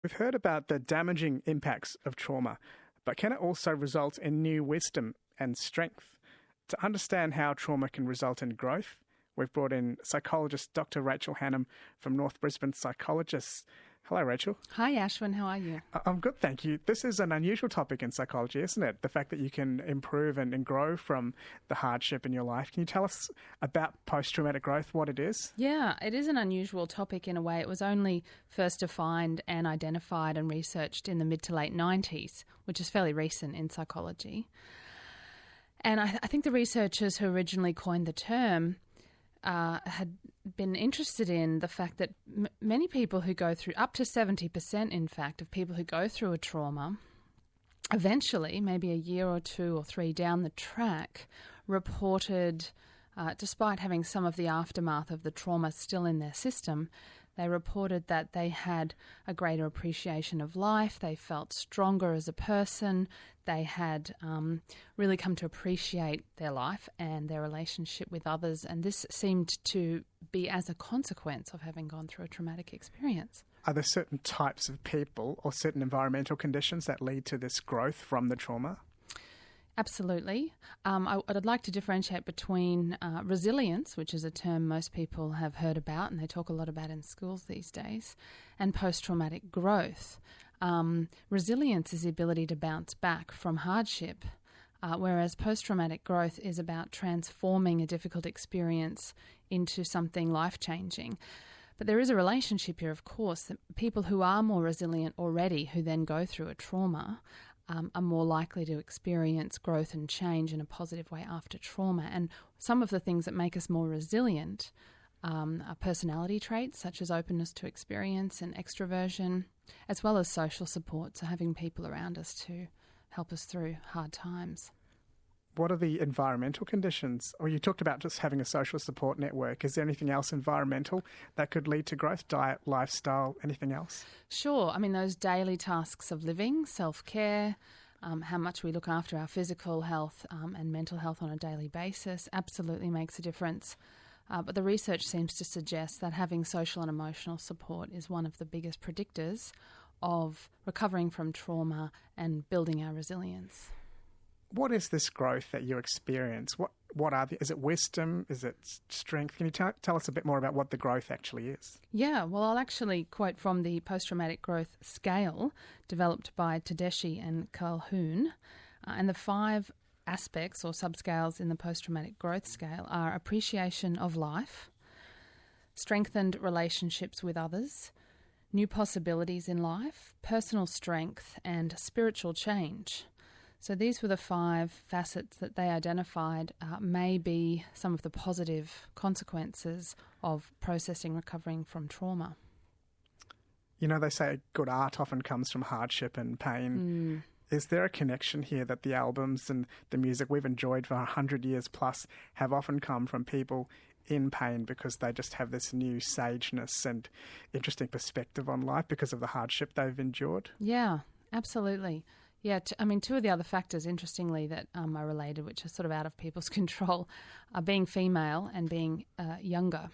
We've heard about the damaging impacts of trauma, but can it also result in new wisdom and strength? To understand how trauma can result in growth, we've brought in psychologist Dr. Rachel Hannam from North Brisbane Psychologists. Hello, Rachel. Hi, Ashwin. How are you? I'm good, thank you. This is an unusual topic in psychology, isn't it? The fact that you can improve and grow from the hardship in your life. Can you tell us about post-traumatic growth, what it is? Yeah, it is an unusual topic in a way. It was only first defined and identified and researched in the mid to late 90s, which is fairly recent in psychology. And I think the researchers who originally coined the term had been interested in the fact that many people who go through, up to 70% in fact, of people who go through a trauma, eventually, maybe a year or 2 or 3 down the track, reported, despite having some of the aftermath of the trauma still in their system, they reported that they had a greater appreciation of life, they felt stronger as a person, they had really come to appreciate their life and their relationship with others, and this seemed to be as a consequence of having gone through a traumatic experience. Are there certain types of people or certain environmental conditions that lead to this growth from the trauma? Absolutely. I'd like to differentiate between resilience, which is a term most people have heard about and they talk a lot about in schools these days, and post-traumatic growth. Resilience is the ability to bounce back from hardship, whereas post-traumatic growth is about transforming a difficult experience into something life-changing. But there is a relationship here, of course, that people who are more resilient already, who then go through a trauma, are more likely to experience growth and change in a positive way after trauma. And some of the things that make us more resilient are personality traits such as openness to experience and extroversion, as well as social support, so having people around us to help us through hard times. What are the environmental conditions? Or you talked about just having a social support network. Is there anything else environmental that could lead to growth? Diet, lifestyle, anything else? Sure. I mean, those daily tasks of living, self-care, how much we look after our physical health and mental health on a daily basis absolutely makes a difference. But the research seems to suggest that having social and emotional support is one of the biggest predictors of recovering from trauma and building our resilience. What is this growth that you experience? What are is it wisdom? Is it strength? Can you tell us a bit more about what the growth actually is? Yeah, well, I'll actually quote from the post-traumatic growth scale developed by Tedeschi and Calhoun. And the 5 aspects or subscales in the post-traumatic growth scale are appreciation of life, strengthened relationships with others, new possibilities in life, personal strength, and spiritual change. So these were the 5 facets that they identified may be some of the positive consequences of processing recovering from trauma. You know, they say good art often comes from hardship and pain. Is there a connection here that the albums and the music we've enjoyed for 100 years plus have often come from people in pain because they just have this new sageness and interesting perspective on life because of the hardship they've endured? Yeah, absolutely. Yeah, 2 of the other factors, interestingly, that are related, which are sort of out of people's control, are being female and being younger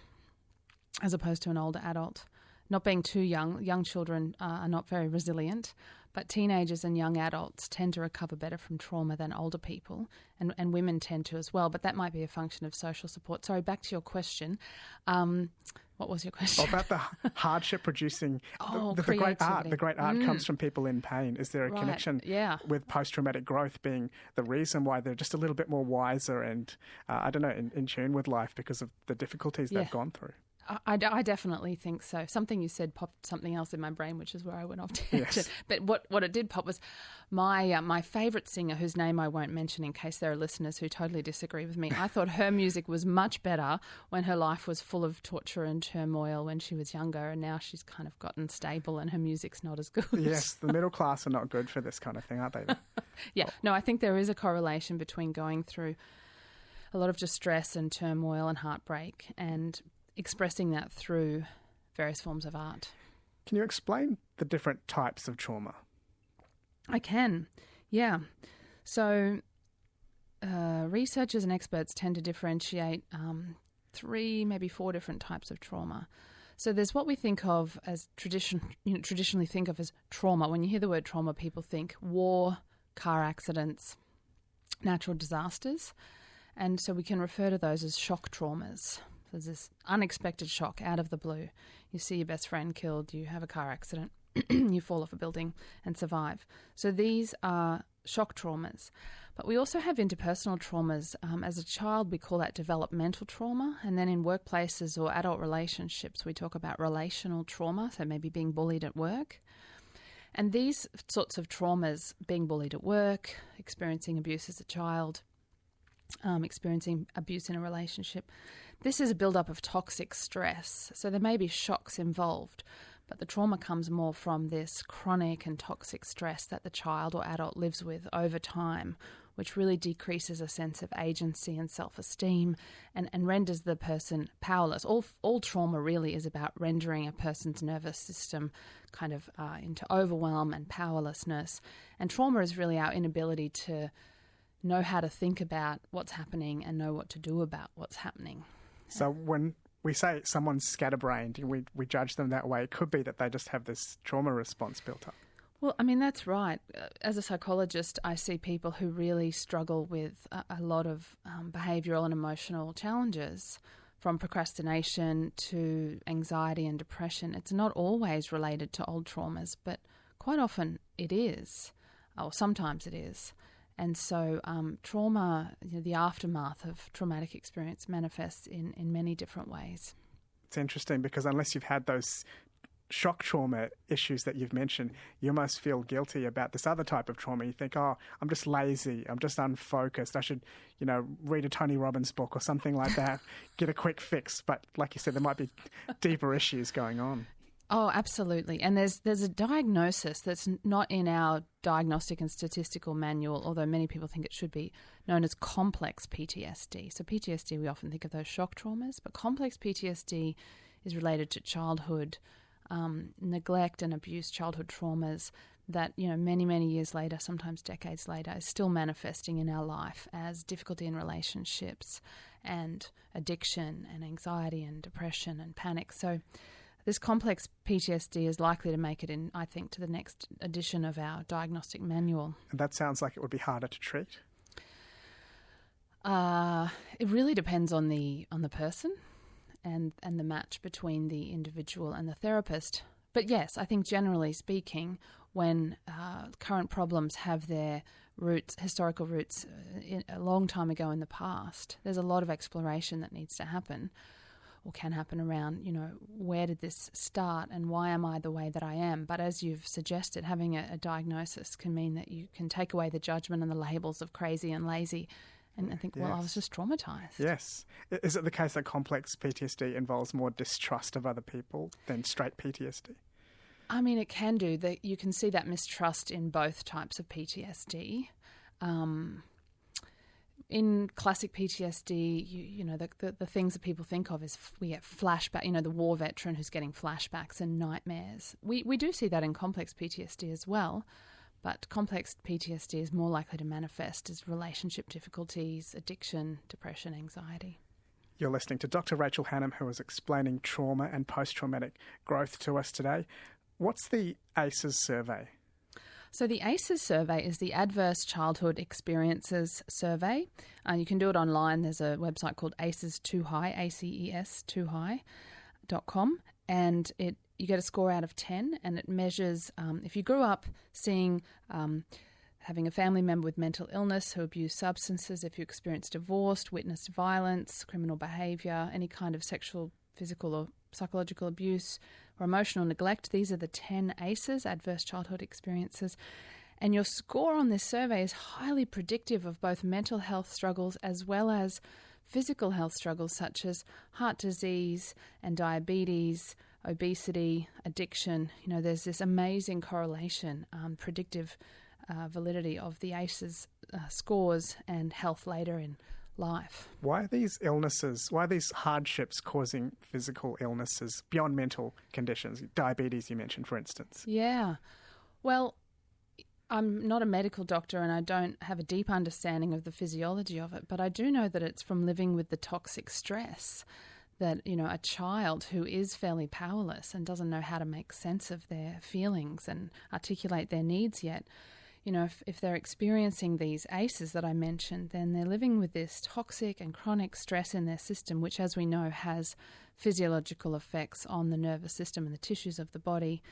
as opposed to an older adult. Not being too young, young children are not very resilient, but teenagers and young adults tend to recover better from trauma than older people, and women tend to as well, but that might be a function of social support. Sorry, back to your question. What was your question? About the hardship producing the great art. The great art comes from people in pain. Is there a connection with post-traumatic growth being the reason why they're just a little bit more wiser and, in tune with life because of the difficulties they've gone through? I definitely think so. Something you said popped something else in my brain, which is where I went off tangent. Yes. But what it did pop was my favourite singer, whose name I won't mention in case there are listeners who totally disagree with me. I thought her music was much better when her life was full of torture and turmoil when she was younger, and now she's kind of gotten stable and her music's not as good. Yes, the middle class are not good for this kind of thing, aren't they? Yeah, no, I think there is a correlation between going through a lot of distress and turmoil and heartbreak and expressing that through various forms of art. Can you explain the different types of trauma? I can, yeah. So researchers and experts tend to differentiate 3, maybe 4 different types of trauma. So there's what we think of as traditionally think of as trauma. When you hear the word trauma, people think war, car accidents, natural disasters. And so we can refer to those as shock traumas. So there's this unexpected shock out of the blue. You see your best friend killed, you have a car accident, you fall off a building and survive. So these are shock traumas. But we also have interpersonal traumas. As a child, we call that developmental trauma. And then in workplaces or adult relationships, we talk about relational trauma, so maybe being bullied at work. And these sorts of traumas, being bullied at work, experiencing abuse as a child, experiencing abuse in a relationship, this is a build-up of toxic stress. So there may be shocks involved, but the trauma comes more from this chronic and toxic stress that the child or adult lives with over time, which really decreases a sense of agency and self-esteem and renders the person powerless. All trauma really is about rendering a person's nervous system kind of into overwhelm and powerlessness. And trauma is really our inability to know how to think about what's happening and know what to do about what's happening. So when we say someone's scatterbrained, we judge them that way, it could be that they just have this trauma response built up. Well, I mean, that's right. As a psychologist, I see people who really struggle with a lot of behavioural and emotional challenges, from procrastination to anxiety and depression. It's not always related to old traumas, but quite often it is, or sometimes it is. And so trauma, the aftermath of traumatic experience manifests in many different ways. It's interesting because unless you've had those shock trauma issues that you've mentioned, you almost feel guilty about this other type of trauma. You think, oh, I'm just lazy, I'm just unfocused, I should, read a Tony Robbins book or something like that, get a quick fix. But like you said, there might be deeper issues going on. Oh, absolutely. And there's a diagnosis that's not in our diagnostic and statistical manual, although many people think it should be, known as complex PTSD. So PTSD, we often think of those shock traumas, but complex PTSD is related to childhood neglect and abuse, childhood traumas that, many, many years later, sometimes decades later, is still manifesting in our life as difficulty in relationships and addiction and anxiety and depression and panic. So this complex PTSD is likely to make it in, I think, to the next edition of our diagnostic manual. And that sounds like it would be harder to treat. It really depends on the person and the match between the individual and the therapist. But yes, I think generally speaking, when current problems have their roots, historical roots, a long time ago in the past, there's a lot of exploration that needs to happen or can happen around, where did this start and why am I the way that I am? But as you've suggested, having a diagnosis can mean that you can take away the judgment and the labels of crazy and lazy and think, well, I was just traumatised. Yes. Is it the case that complex PTSD involves more distrust of other people than straight PTSD? I mean, it can do. You can see that mistrust in both types of PTSD. In classic PTSD, the things that people think of is we get flashback, the war veteran who's getting flashbacks and nightmares. We do see that in complex PTSD as well, but complex PTSD is more likely to manifest as relationship difficulties, addiction, depression, anxiety. You're listening to Dr. Rachel Hannam, who is explaining trauma and post-traumatic growth to us today. What's the ACEs survey? So the ACEs survey is the Adverse Childhood Experiences Survey. You can do it online. There's a website called ACES Too High, ACES Too High.com, and you get a score out of 10, and it measures if you grew up seeing having a family member with mental illness who abused substances, if you experienced divorce, witnessed violence, criminal behaviour, any kind of sexual, physical or psychological abuse or emotional neglect. These are the 10 ACEs, Adverse Childhood Experiences. And your score on this survey is highly predictive of both mental health struggles as well as physical health struggles such as heart disease and diabetes, obesity, addiction. There's this amazing correlation, predictive validity of the ACEs scores and health later in life. Why are these illnesses, why are these hardships causing physical illnesses beyond mental conditions? Diabetes, you mentioned, for instance. Yeah. Well, I'm not a medical doctor and I don't have a deep understanding of the physiology of it, but I do know that it's from living with the toxic stress that, a child who is fairly powerless and doesn't know how to make sense of their feelings and articulate their needs yet, if they're experiencing these ACEs that I mentioned, then they're living with this toxic and chronic stress in their system, which, as we know, has physiological effects on the nervous system and the tissues of the body.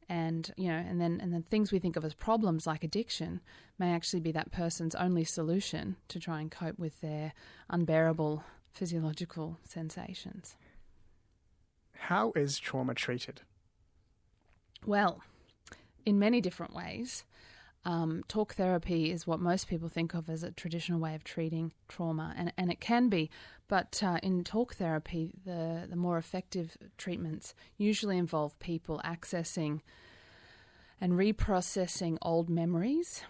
And, and then things we think of as problems like addiction may actually be that person's only solution to try and cope with their unbearable physiological sensations. How is trauma treated? Well, in many different ways. Talk therapy is what most people think of as a traditional way of treating trauma, and it can be, but in talk therapy, the more effective treatments usually involve people accessing and reprocessing old memories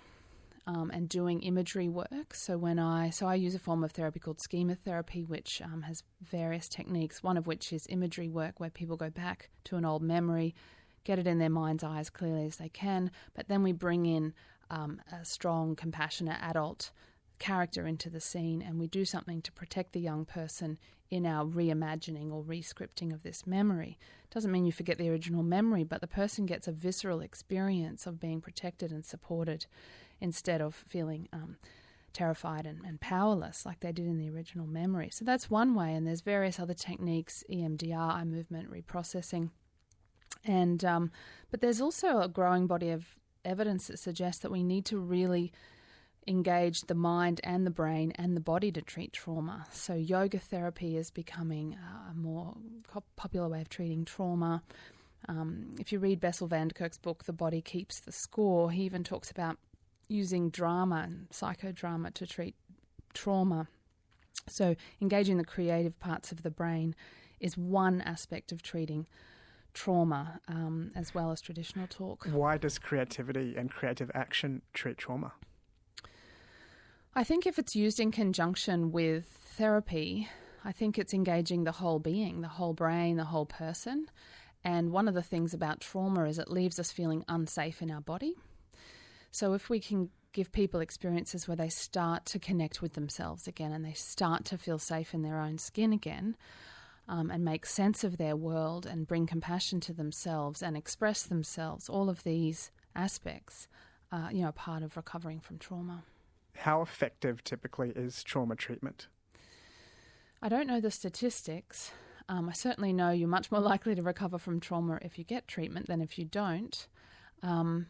and doing imagery work. So I use a form of therapy called schema therapy, which has various techniques, one of which is imagery work, where people go back to an old memory, get it in their mind's eye as clearly as they can, but then we bring in a strong, compassionate adult character into the scene, and we do something to protect the young person in our reimagining or re-scripting of this memory. Doesn't mean you forget the original memory, but the person gets a visceral experience of being protected and supported instead of feeling terrified and powerless like they did in the original memory. So that's one way, and there's various other techniques, EMDR, eye movement reprocessing. And but there's also a growing body of evidence that suggests that we need to really engage the mind and the brain and the body to treat trauma. So yoga therapy is becoming a more popular way of treating trauma. If you read Bessel van der Kolk's book, The Body Keeps the Score, he even talks about using drama and psychodrama to treat trauma. So engaging the creative parts of the brain is one aspect of treating trauma, as well as traditional talk. Why does creativity and creative action treat trauma? I think if it's used in conjunction with therapy, I think it's engaging the whole being, the whole brain, the whole person. And one of the things about trauma is it leaves us feeling unsafe in our body. So if we can give people experiences where they start to connect with themselves again and they start to feel safe in their own skin again, and make sense of their world and bring compassion to themselves and express themselves, all of these aspects, are part of recovering from trauma. How effective typically is trauma treatment? I don't know the statistics. I certainly know you're much more likely to recover from trauma if you get treatment than if you don't. We're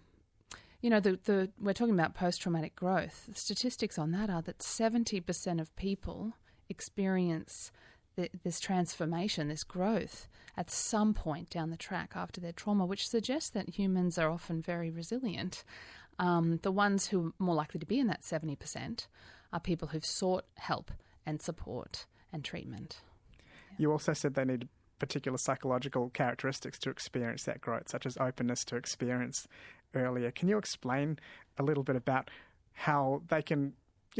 talking about post-traumatic growth. The statistics on that are that 70% of people experience this transformation, this growth at some point down the track after their trauma, which suggests that humans are often very resilient. The ones who are more likely to be in that 70% are people who've sought help and support and treatment. Yeah. You also said they need particular psychological characteristics to experience that growth, such as openness to experience earlier. Can you explain a little bit about how they can,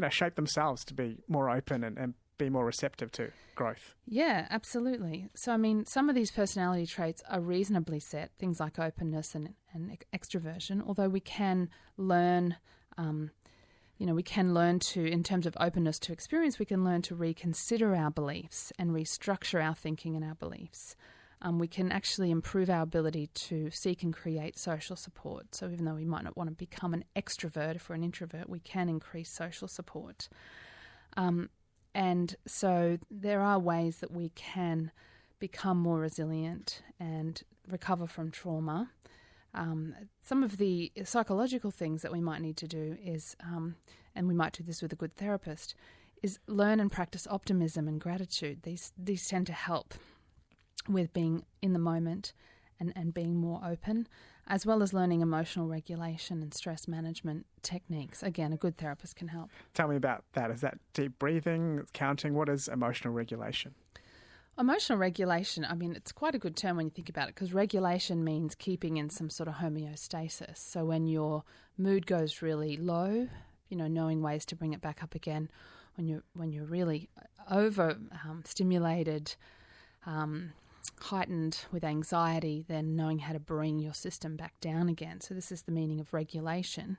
shape themselves to be more open and be more receptive to growth? Yeah, absolutely. So, some of these personality traits are reasonably set, things like openness and extroversion, although we can learn, in terms of openness to experience, we can learn to reconsider our beliefs and restructure our thinking and our beliefs. We can actually improve our ability to seek and create social support. So even though we might not want to become an extrovert, if we're an introvert, we can increase social support. And so there are ways that we can become more resilient and recover from trauma. Some of the psychological things that we might need to do is, and we might do this with a good therapist, is learn and practice optimism and gratitude. These tend to help with being in the moment and being more open, as well as learning emotional regulation and stress management techniques. Again, a good therapist can help. Tell me about that. Is that deep breathing, counting? What is emotional regulation? Emotional regulation, it's quite a good term when you think about it, because regulation means keeping in some sort of homeostasis. So when your mood goes really low, knowing ways to bring it back up again. When you're really stimulated, heightened with anxiety, then knowing how to bring your system back down again. So this is the meaning of regulation.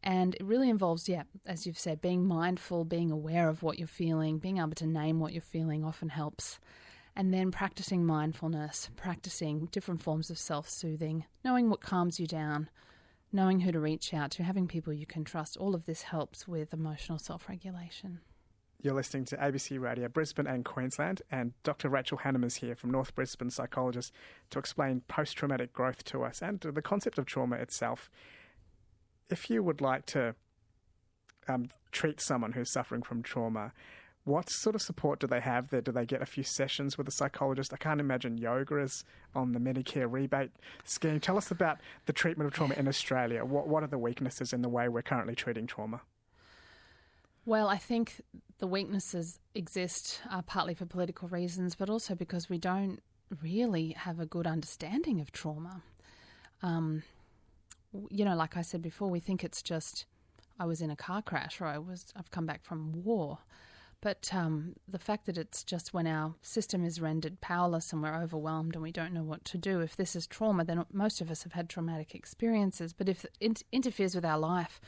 And it really involves, as you've said, being mindful, being aware of what you're feeling, being able to name what you're feeling often helps. And then practicing mindfulness, practicing different forms of self-soothing, knowing what calms you down, knowing who to reach out to, having people you can trust. All of this helps with emotional self-regulation. You're listening to ABC Radio Brisbane and Queensland, and Dr. Rachel Hannam is here from North Brisbane Psychologist to explain post-traumatic growth to us and the concept of trauma itself. If you would like to treat someone who's suffering from trauma, what sort of support do they have there? Do they get a few sessions with a psychologist? I can't imagine yoga is on the Medicare rebate scheme. Tell us about the treatment of trauma in Australia. What are the weaknesses in the way we're currently treating trauma? Well, I think the weaknesses exist partly for political reasons, but also because we don't really have a good understanding of trauma. Like I said before, we think it's just I was in a car crash or I've come back from war. But the fact that it's just when our system is rendered powerless and we're overwhelmed and we don't know what to do, if this is trauma, then most of us have had traumatic experiences. But if it interferes with our life,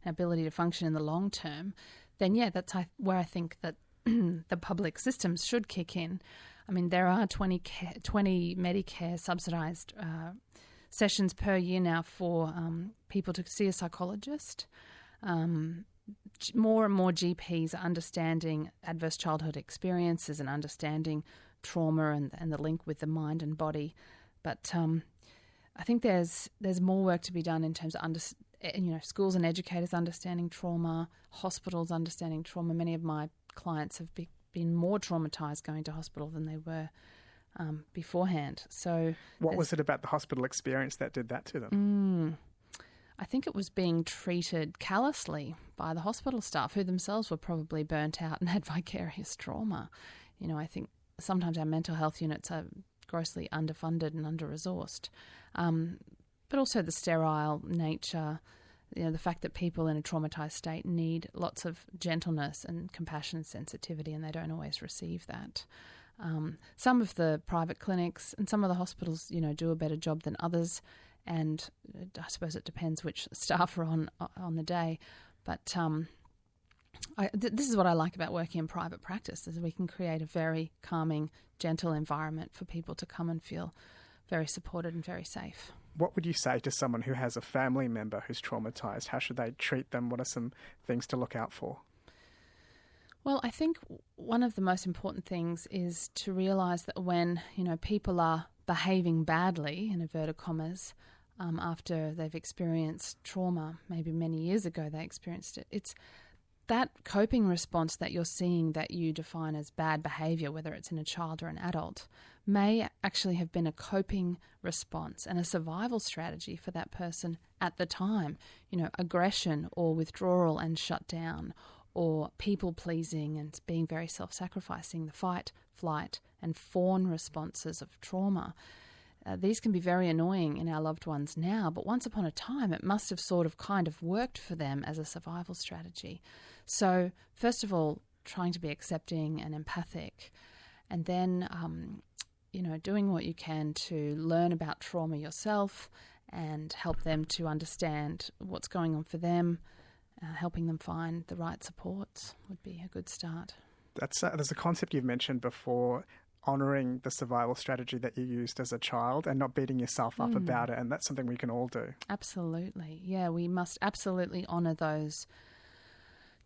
our ability to function in the long term, then that's where I think that the public systems should kick in. I mean, there are 20 Medicare subsidised sessions per year now for people to see a psychologist. More and more GPs are understanding adverse childhood experiences and understanding trauma and the link with the mind and body. But I think there's more work to be done in terms of schools and educators understanding trauma, hospitals understanding trauma. Many of my clients have been more traumatised going to hospital than they were beforehand. So, what was it about the hospital experience that did that to them? I think it was being treated callously by the hospital staff, who themselves were probably burnt out and had vicarious trauma. I think sometimes our mental health units are grossly underfunded and under-resourced. But also the sterile nature, the fact that people in a traumatised state need lots of gentleness and compassion and sensitivity, and they don't always receive that. Some of the private clinics and some of the hospitals, do a better job than others. And I suppose it depends which staff are on the day. But this is what I like about working in private practice, is we can create a very calming, gentle environment for people to come and feel very supported and very safe. What would you say to someone who has a family member who's traumatised? How should they treat them? What are some things to look out for? Well, I think one of the most important things is to realise that when, people are behaving badly, in inverted commas, after they've experienced trauma, maybe many years ago they experienced it, it's that coping response that you're seeing that you define as bad behaviour, whether it's in a child or an adult, may actually have been a coping response and a survival strategy for that person at the time. Aggression or withdrawal and shut down, or people-pleasing and being very self-sacrificing, the fight, flight and fawn responses of trauma. These can be very annoying in our loved ones now, but once upon a time it must have kind of worked for them as a survival strategy. So first of all, trying to be accepting and empathic, and then doing what you can to learn about trauma yourself and help them to understand what's going on for them, helping them find the right supports would be a good start. There's a concept you've mentioned before, honouring the survival strategy that you used as a child and not beating yourself up about it, and that's something we can all do. Absolutely. Yeah, we must absolutely honour those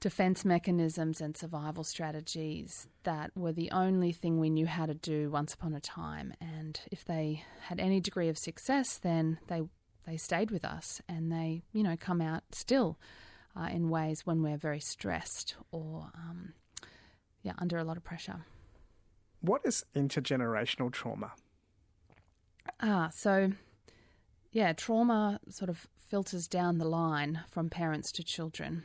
defence mechanisms and survival strategies that were the only thing we knew how to do once upon a time, and if they had any degree of success, then they stayed with us, and they come out still in ways when we're very stressed or under a lot of pressure. What is intergenerational trauma? Trauma sort of filters down the line from parents to children.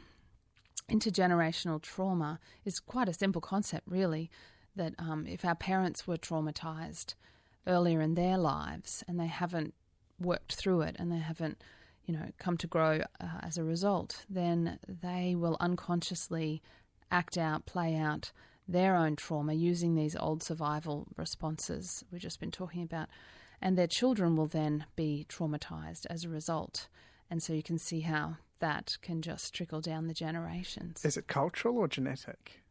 Intergenerational trauma is quite a simple concept, really, that if our parents were traumatised earlier in their lives and they haven't worked through it and they haven't, come to grow as a result, then they will unconsciously act out, play out their own trauma using these old survival responses we've just been talking about, and their children will then be traumatised as a result. And so you can see how that can just trickle down the generations. Is it cultural or genetic?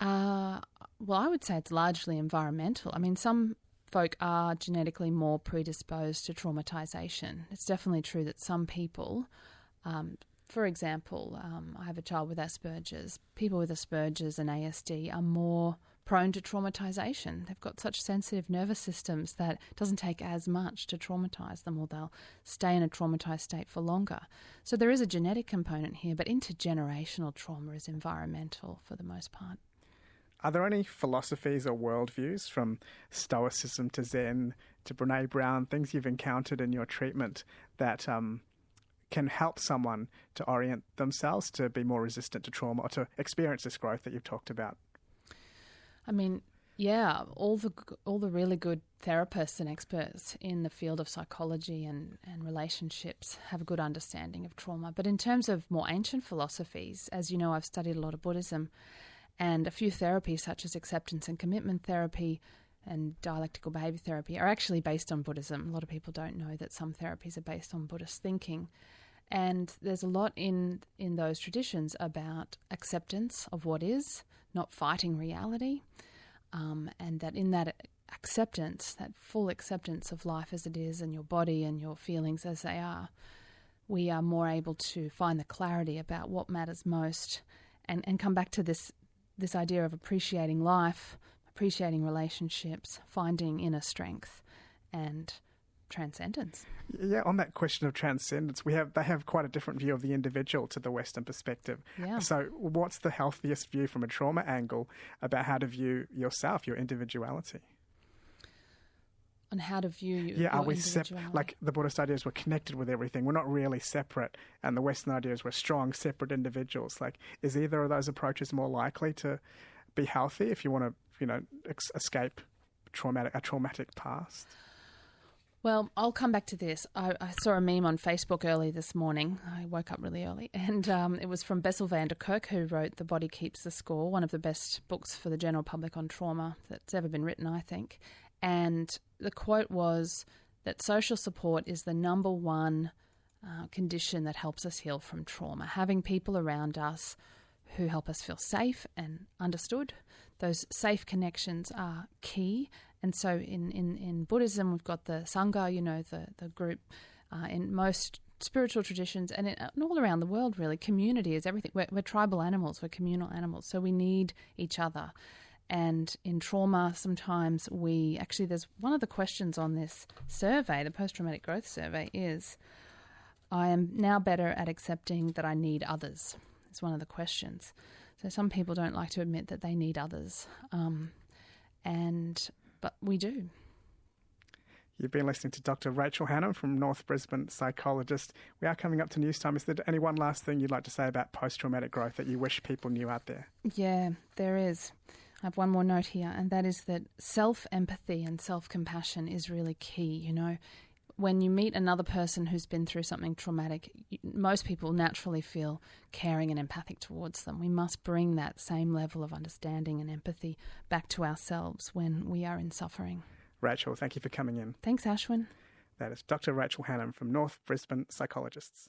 Well, I would say it's largely environmental. I mean, some folk are genetically more predisposed to traumatisation. It's definitely true that some people, for example, I have a child with Asperger's. People with Asperger's and ASD are more prone to traumatisation. They've got such sensitive nervous systems that it doesn't take as much to traumatise them, or they'll stay in a traumatised state for longer. So there is a genetic component here, but intergenerational trauma is environmental for the most part. Are there any philosophies or worldviews, from Stoicism to Zen to Brene Brown, things you've encountered in your treatment that can help someone to orient themselves to be more resistant to trauma or to experience this growth that you've talked about? I mean, yeah, all the really good therapists and experts in the field of psychology and relationships have a good understanding of trauma. But in terms of more ancient philosophies, as you know, I've studied a lot of Buddhism, and a few therapies such as acceptance and commitment therapy and dialectical behaviour therapy are actually based on Buddhism. A lot of people don't know that some therapies are based on Buddhist thinking. And there's a lot in those traditions about acceptance of what is, not fighting reality, and that in that acceptance, that full acceptance of life as it is and your body and your feelings as they are, we are more able to find the clarity about what matters most and come back to this idea of appreciating life, appreciating relationships, finding inner strength and transcendence. Yeah, on that question of transcendence, they have quite a different view of the individual to the Western perspective. Yeah. So what's the healthiest view from a trauma angle about how to view yourself, your individuality? On how to view your are we individuality. Like the Buddhist ideas, we're connected with everything. We're not really separate. And the Western ideas, we're strong, separate individuals. Like, is either of those approaches more likely to be healthy if you want to, escape a traumatic past? Well, I'll come back to this. I saw a meme on Facebook early this morning. I woke up really early, and it was from Bessel van der Kolk, who wrote The Body Keeps the Score, one of the best books for the general public on trauma that's ever been written, I think. And the quote was that social support is the number one condition that helps us heal from trauma. Having people around us who help us feel safe and understood. Those safe connections are key. And so in Buddhism, we've got the Sangha, the group. In most spiritual traditions and all around the world, really, community is everything. We're tribal animals. We're communal animals. So we need each other. And in trauma, sometimes there's one of the questions on this survey, the Post-Traumatic Growth Survey, is, I am now better at accepting that I need others. It's one of the questions. So some people don't like to admit that they need others. But we do. You've been listening to Dr. Rachel Hannam from North Brisbane Psychologist. We are coming up to news time. Is there any one last thing you'd like to say about post-traumatic growth that you wish people knew out there? Yeah, there is. I have one more note here, and that is that self-empathy and self-compassion is really key. When you meet another person who's been through something traumatic, most people naturally feel caring and empathic towards them. We must bring that same level of understanding and empathy back to ourselves when we are in suffering. Rachel, thank you for coming in. Thanks, Ashwin. That is Dr. Rachel Hannam from North Brisbane Psychologists.